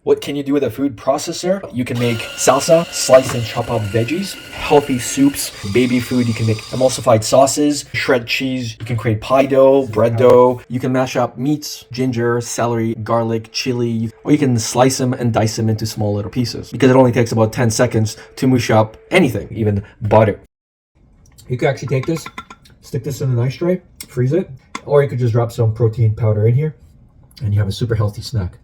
What can you do with a food processor? You can make salsa, slice and chop up veggies, healthy soups, baby food. You can make emulsified sauces, shred cheese. You can create pie dough, bread dough. You can mash up meats, ginger, celery, garlic, chili, or you can slice them and dice them into small little pieces because it only takes about 10 seconds to mush up anything, even butter. You could actually take this, stick this in an ice tray, freeze it, or you could just drop some protein powder in here and you have a super healthy snack.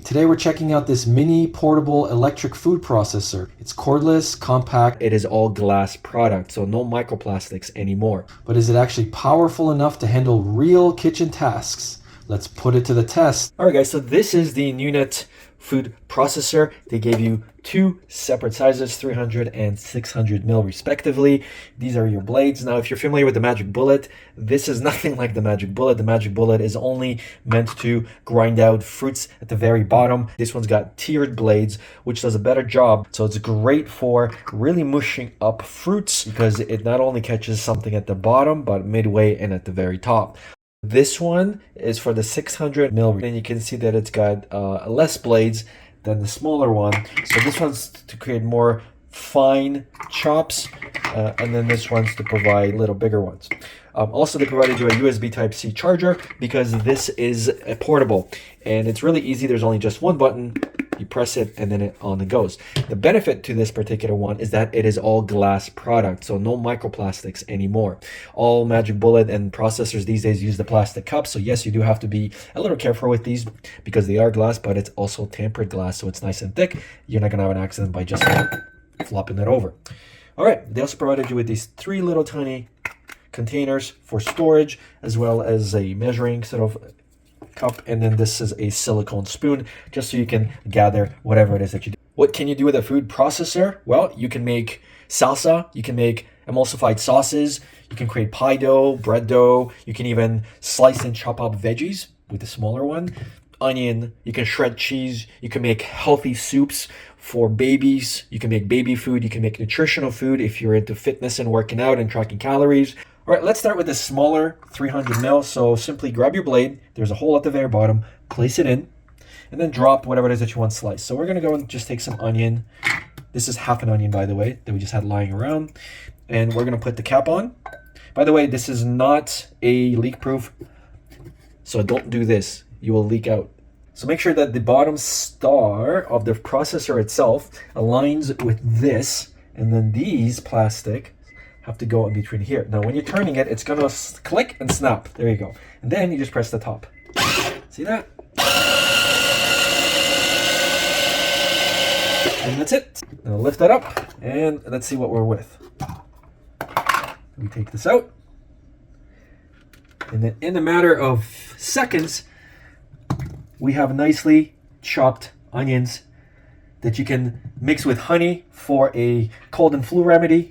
Today we're checking out this mini portable electric food processor. It's cordless, compact, it is all glass product, so no microplastics anymore. But is it actually powerful enough to handle real kitchen tasks? Let's put it to the test. All right guys, so this is the NUNET food processor. They gave you two separate sizes, 300 and 600 mil respectively. These are your blades. Now, if you're familiar with the Magic Bullet, this is nothing like the Magic Bullet. The Magic Bullet is only meant to grind out fruits at the very bottom. This one's got tiered blades, which does a better job. So it's great for really mushing up fruits because it not only catches something at the bottom, but midway and at the very top. This one is for the 600 mil, and you can see that it's got less blades than the smaller one. So this one's to create more fine chops, and then this one's to provide little bigger ones. Also, they provided you a USB Type-C charger because this is a portable, and it's really easy. There's only just one button. You press it and then it on it goes. The benefit to this particular one is that it is all glass product, so no microplastics anymore. All Magic Bullet and processors these days use the plastic cups, so yes, you do have to be a little careful with these because they are glass, but it's also tempered glass, so it's nice and thick. You're not gonna have an accident by just flopping it over. All right, they also provided you with these three little tiny containers for storage, as well as a measuring sort of cup, and then this is a silicone spoon just so you can gather whatever it is that you do. What can you do with a food processor? Well, you can make salsa, you can make emulsified sauces, you can create pie dough, bread dough, you can even slice and chop up veggies with the smaller one, onion, you can shred cheese, you can make healthy soups for babies, you can make baby food, you can make nutritional food if you're into fitness and working out and tracking calories. All right, let's start with the smaller 300 mil. So simply grab your blade. There's a hole at the very bottom. Place it in, and then drop whatever it is that you want sliced. So we're gonna go and just take some onion. This is half an onion, by the way, that we just had lying around. And we're gonna put the cap on. By the way, this is not a leak-proof, so don't do this. You will leak out. So make sure that the bottom star of the processor itself aligns with this, and then these plastic have to go in between here. Now, when you're turning it, it's gonna click and snap. There you go. And then you just press the top. See that? And that's it. Now lift that up, and let's see what we're with. We take this out, and then in a matter of seconds, we have nicely chopped onions that you can mix with honey for a cold and flu remedy,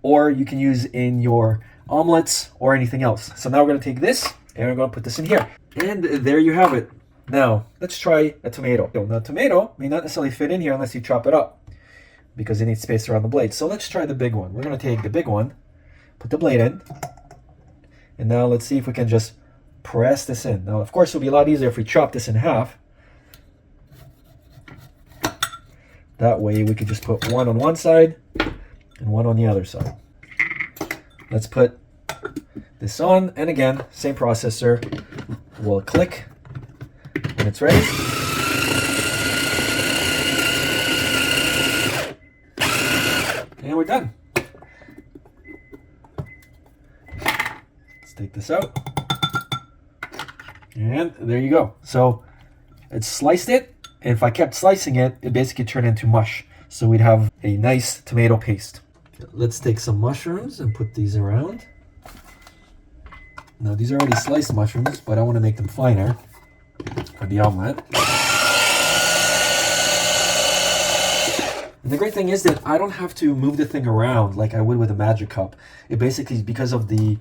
or you can use in your omelets or anything else. So now we're going to take this and we're going to put this in here. And there you have it. Now, let's try a tomato. Now, tomato may not necessarily fit in here unless you chop it up because it needs space around the blade. So let's try the big one. We're going to take the big one, put the blade in, and now let's see if we can just press this in. Now, of course, it would be a lot easier if we chop this in half. That way we could just put one on one side and one on the other side. Let's put this on, and again, same processor. We'll click when it's ready. And we're done. Let's take this out. And there you go. So it's sliced it, and if I kept slicing it, it basically turned into mush. So we'd have a nice tomato paste. Let's take some mushrooms and put these around. Now, these are already sliced mushrooms, but I want to make them finer for the omelet. And the great thing is that I don't have to move the thing around like I would with a Magic Cup. It basically, because of the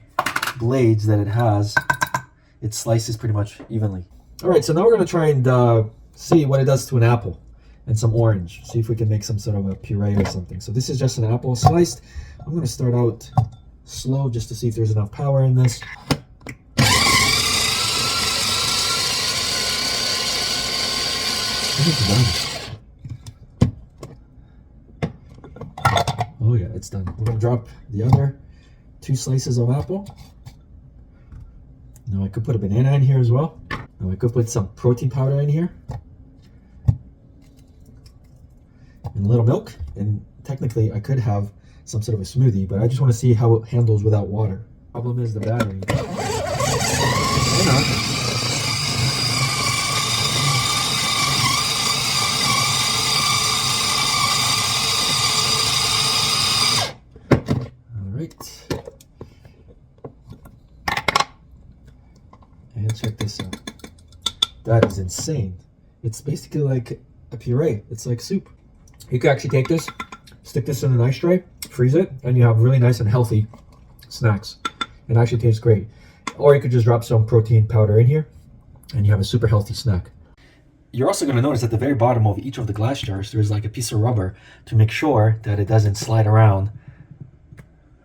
blades that it has, it slices pretty much evenly. All right, so now we're going to try and see what it does to an apple and some orange. See if we can make some sort of a puree or something. So this is just an apple sliced. I'm going to start out slow just to see if there's enough power in this. it's done. Oh yeah, it's done. We're gonna drop the other 2 slices of apple. Now I could put a banana in here as well. Now I could put some protein powder in here. And a little milk. And technically I could have some sort of a smoothie, but I just want to see how it handles without water. Problem is the battery. Why not? And check this out. That is insane. It's basically like a puree. It's like soup. You could actually take this, stick this in an ice tray, freeze it, and you have really nice and healthy snacks. It actually tastes great. Or you could just drop some protein powder in here, and you have a super healthy snack. You're also going to notice at the very bottom of each of the glass jars, there's like a piece of rubber to make sure that it doesn't slide around,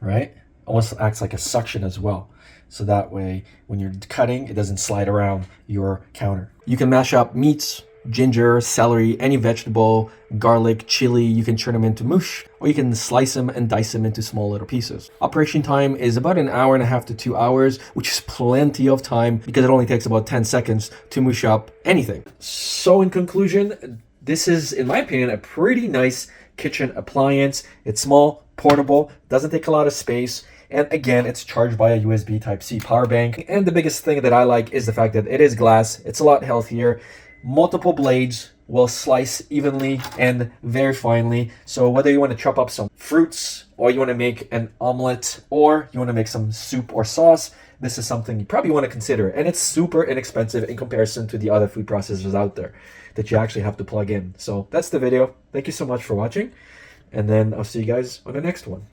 right? Almost acts like a suction as well. So that way, when you're cutting, it doesn't slide around your counter. You can mash up meats, ginger, celery, any vegetable, garlic, chili. You can turn them into mush, or you can slice them and dice them into small little pieces. Operation time is about 1.5 hours to 2 hours, which is plenty of time because it only takes about 10 seconds to mush up anything. So in conclusion, this is, in my opinion, a pretty nice kitchen appliance. It's small, portable, doesn't take a lot of space. And again, it's charged by a USB Type-C power bank. And the biggest thing that I like is the fact that it is glass. It's a lot healthier. Multiple blades will slice evenly and very finely. So whether you want to chop up some fruits, or you want to make an omelet, or you want to make some soup or sauce, this is something you probably want to consider. And it's super inexpensive in comparison to the other food processors out there that you actually have to plug in. So that's the video. Thank you so much for watching. And then I'll see you guys on the next one.